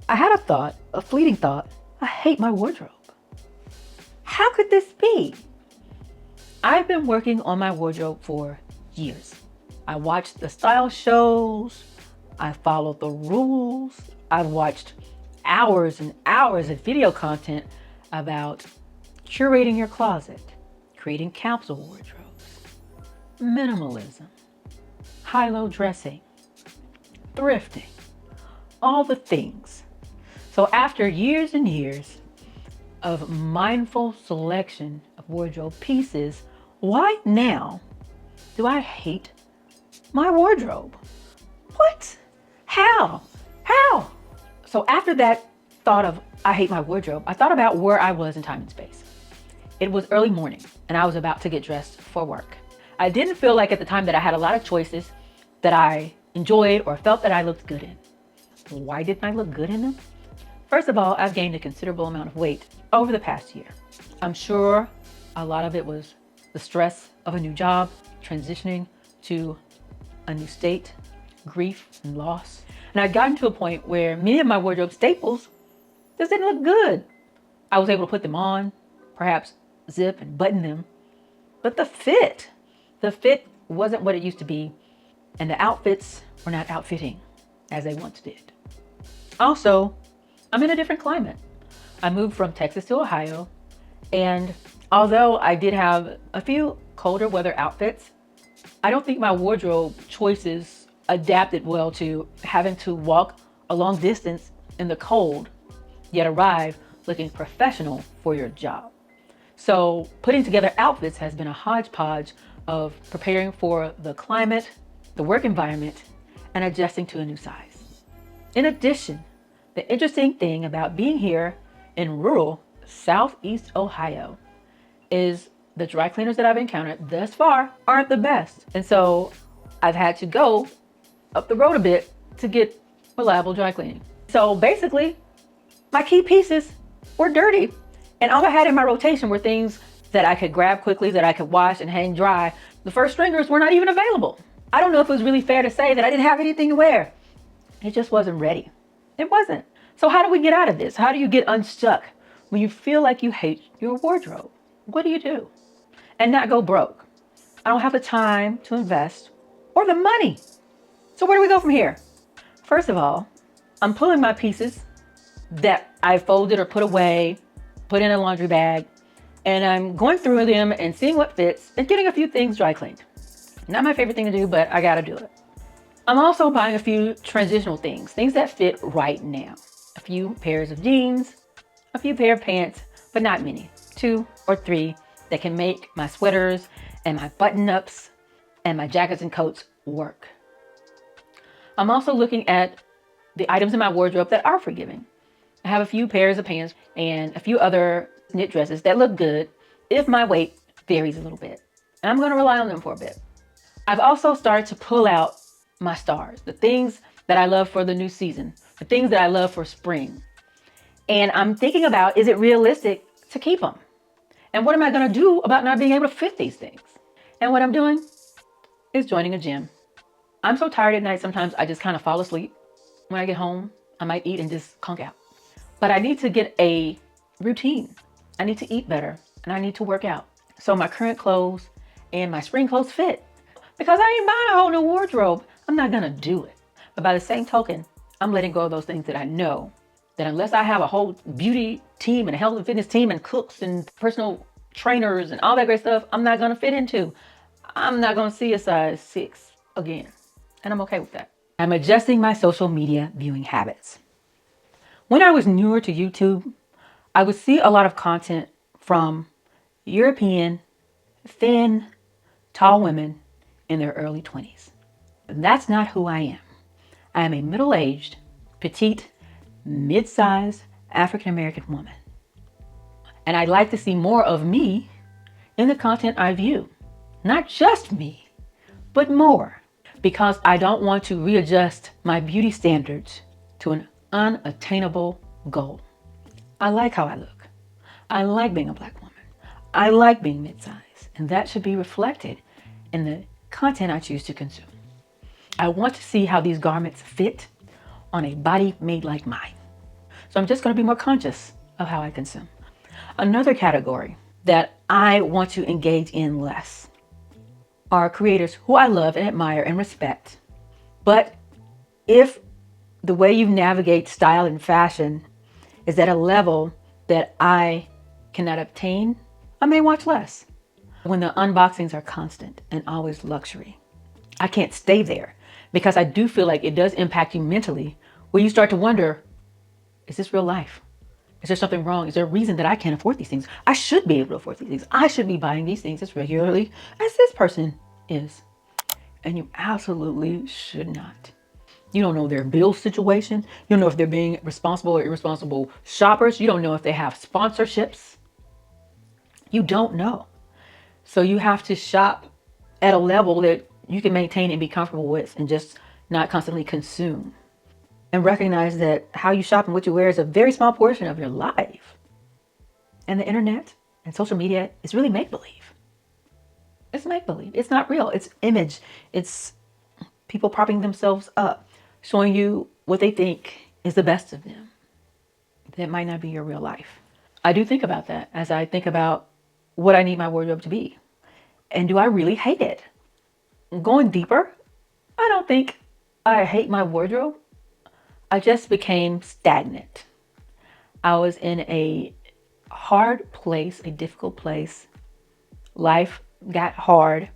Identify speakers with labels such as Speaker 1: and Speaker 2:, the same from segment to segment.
Speaker 1: I had a thought, a fleeting thought. I hate my wardrobe. How could this be? I've been working on my wardrobe for years. I watched the style shows. I followed the rules. I've watched hours and hours of video content about curating your closet, creating capsule wardrobes, minimalism, high-low dressing, thrifting, all the things. So after years and years of mindful selection of wardrobe pieces, why now do I hate my wardrobe? What? How? How? So after that thought of I hate my wardrobe, I thought about where I was in time and space. It was early morning and I was about to get dressed for work. I didn't feel like at the time that I had a lot of choices that I enjoyed or felt that I looked good in. Why didn't I look good in them? First of all, I've gained a considerable amount of weight over the past year. I'm sure a lot of it was the stress of a new job, transitioning to a new state, grief and loss. And I'd gotten to a point where many of my wardrobe staples just didn't look good. I was able to put them on, perhaps zip and button them, but the fit wasn't what it used to be, and the outfits were not outfitting as they once did. Also, I'm in a different climate. I moved from Texas to Ohio, and although I did have a few colder weather outfits, I don't think my wardrobe choices adapted well to having to walk a long distance in the cold, yet arrive looking professional for your job. So putting together outfits has been a hodgepodge of preparing for the climate, the work environment, and adjusting to a new size. In addition, the interesting thing about being here in rural Southeast Ohio is the dry cleaners that I've encountered thus far aren't the best. And so I've had to go up the road a bit to get reliable dry cleaning. So basically, my key pieces were dirty. And all I had in my rotation were things that I could grab quickly, that I could wash and hang dry. The first stringers were not even available. I don't know if it was really fair to say that I didn't have anything to wear. It just wasn't ready. It wasn't. So how do we get out of this? How do you get unstuck when you feel like you hate your wardrobe? What do you do? And not go broke. I don't have the time to invest or the money. So where do we go from here? First of all, I'm pulling my pieces that I folded or put away, put in a laundry bag, and I'm going through them and seeing what fits and getting a few things dry cleaned. Not my favorite thing to do, but I gotta do it. I'm also buying a few transitional things that fit right now. A few pairs of jeans, a few pair of pants, but not many, 2 or 3 that can make my sweaters and my button-ups and my jackets and coats work. I'm also looking at the items in my wardrobe that are forgiving. I have a few pairs of pants and a few other knit dresses that look good if my weight varies a little bit. And I'm going to rely on them for a bit. I've also started to pull out my stars, the things that I love for the new season, the things that I love for spring. And I'm thinking about, is it realistic to keep them? And what am I going to do about not being able to fit these things? And what I'm doing is joining a gym. I'm so tired at night, sometimes I just kind of fall asleep. When I get home, I might eat and just conk out. But I need to get a routine. I need to eat better and I need to work out. So my current clothes and my spring clothes fit. Because I ain't buying a whole new wardrobe, I'm not gonna do it. But by the same token, I'm letting go of those things that I know that unless I have a whole beauty team and a health and fitness team and cooks and personal trainers and all that great stuff, I'm not gonna fit into. I'm not gonna see a size 6 again. And I'm okay with that. I'm adjusting my social media viewing habits. When I was newer to YouTube, I would see a lot of content from European, thin, tall women in their early 20s. That's not who I am. I am a middle-aged, petite, mid-sized African-American woman. And I'd like to see more of me in the content I view. Not just me, but more. Because I don't want to readjust my beauty standards to an unattainable goal. I like how I look. I like being a Black woman. I like being mid-sized, and that should be reflected in the content I choose to consume. I want to see how these garments fit on a body made like mine. So I'm just going to be more conscious of how I consume. Another category that I want to engage in less are creators who I love and admire and respect. But if the way you navigate style and fashion is at a level that I cannot obtain, I may watch less. When the unboxings are constant and always luxury, I can't stay there because I do feel like it does impact you mentally, where you start to wonder, is this real life? Is there something wrong? Is there a reason that I can't afford these things? I should be able to afford these things. I should be buying these things as regularly as this person is. And you absolutely should not. You don't know their bill situation. You don't know if they're being responsible or irresponsible shoppers. You don't know if they have sponsorships. You don't know. So you have to shop at a level that you can maintain and be comfortable with and just not constantly consume. And recognize that how you shop and what you wear is a very small portion of your life. And the internet and social media is really make-believe. It's make-believe. It's not real. It's image. It's people propping themselves up, showing you what they think is the best of them. That might not be your real life. I do think about that as I think about what I need my wardrobe to be. And do I really hate it? Going deeper, I don't think I hate my wardrobe. I just became stagnant. I was in a hard place, a difficult place. Life got hard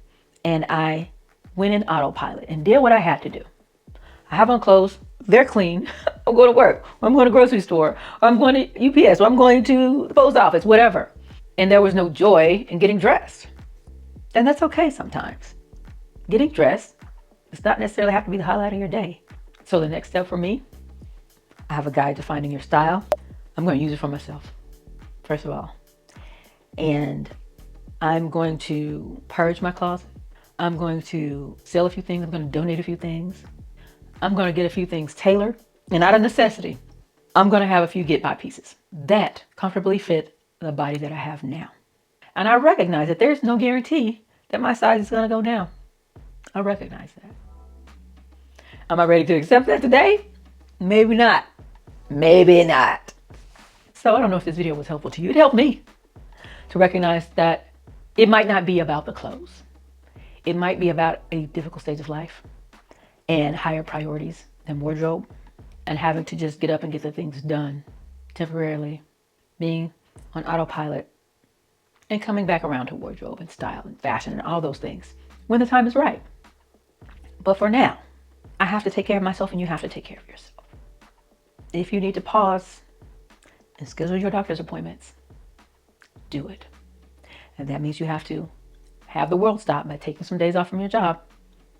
Speaker 1: and I went in autopilot and did what I had to do. I have on clothes, they're clean. I'll go to work, or I'm going to the grocery store, or I'm going to UPS, or I'm going to the post office, whatever. And there was no joy in getting dressed. And that's okay sometimes. Getting dressed does not necessarily have to be the highlight of your day. So the next step for me, I have a guide to finding your style. I'm going to use it for myself, first of all. And I'm going to purge my closet. I'm going to sell a few things. I'm going to donate a few things. I'm going to get a few things tailored and out of necessity. I'm going to have a few get by pieces that comfortably fit the body that I have now. And I recognize that there's no guarantee that my size is going to go down. I recognize that. Am I ready to accept that today? Maybe not. Maybe not. So I don't know if this video was helpful to you. It helped me to recognize that it might not be about the clothes. It might be about a difficult stage of life and higher priorities than wardrobe, and having to just get up and get the things done temporarily, being on autopilot and coming back around to wardrobe and style and fashion and all those things when the time is right. But for now, I have to take care of myself and you have to take care of yourself. If you need to pause and schedule your doctor's appointments, do it. And that means you have to have the world stop by taking some days off from your job.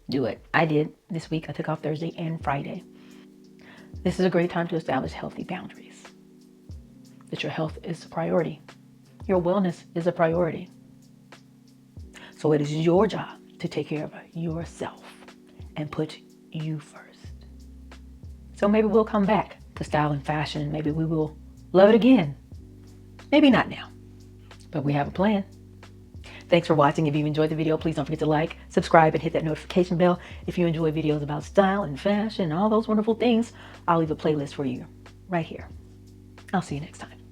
Speaker 1: Do it. I did this week. I took off Thursday and Friday. This is a great time to establish healthy boundaries. That your health is a priority. Your wellness is a priority. So it is your job to take care of yourself and put you first. So maybe we'll come back to style and fashion. Maybe we will love it again. Maybe not now, but we have a plan. Thanks for watching. If you enjoyed the video, please don't forget to like, subscribe, and hit that notification bell. If you enjoy videos about style and fashion and all those wonderful things, I'll leave a playlist for you right here. I'll see you next time.